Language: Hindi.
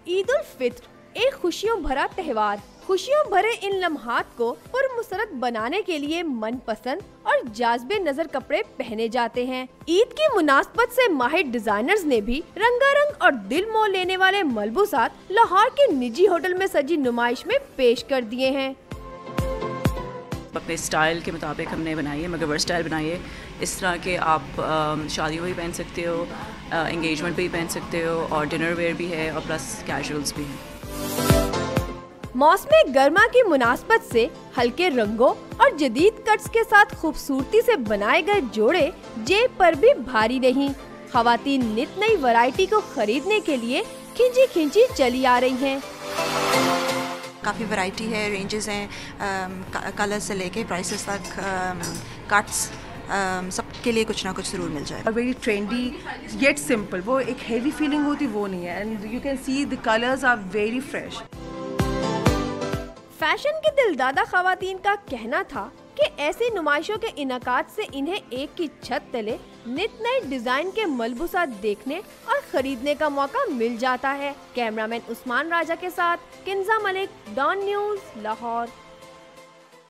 ईद उल फित्र एक खुशियों भरा त्योहार खुशियों भरे इन लम्हात को पुरमुसरत बनाने के लिए मनपसंद और जाज़बे नजर कपड़े पहने जाते हैं। ईद की मुनासबत से माहिर डिजाइनर्स ने भी रंगारंग और दिल मोह लेने वाले मलबूसात लाहौर के निजी होटल में सजी नुमाइश में पेश कर दिए हैं। अपने स्टाइल के मुताबिक हमने बनाई है, मगर स्टाइल बनाई है इस तरह के आप शादियों में भी पहन सकते हो, एंगेजमेंट पे भी पहन सकते हो, और डिनर वेयर भी है और प्लस कैजुअल्स भी हैं। मौसम गर्मा की मुनासबत से हल्के रंगों और जदीद कट्स के साथ खूबसूरती से बनाए गए जोड़े जेब पर भी भारी नहीं। खवातीन नित नई वैरायटी को खरीदने के लिए खिंची खिंची चली आ रही हैं। काफ़ी वैरायटी है, रेंजेस हैं, कलर से लेके प्राइसेस तक, कट्स, सबके लिए कुछ ना कुछ ज़रूर मिल जाए। वेरी ट्रेंडी येट सिंपल, वो एक हेवी फीलिंग होती वो नहीं है, and you can see the colours are very fresh. Fashion के दिलदादा खवातीन का कहना था कि ऐसी नुमाइशों के इनाकात से इन्हें एक की छत तले नित नए डिजाइन के मलबूसात देखने और खरीदने का मौका मिल जाता है। कैमरामैन उस्मान राजा के साथ किंजा मलिक, डॉन न्यूज़, लाहौर।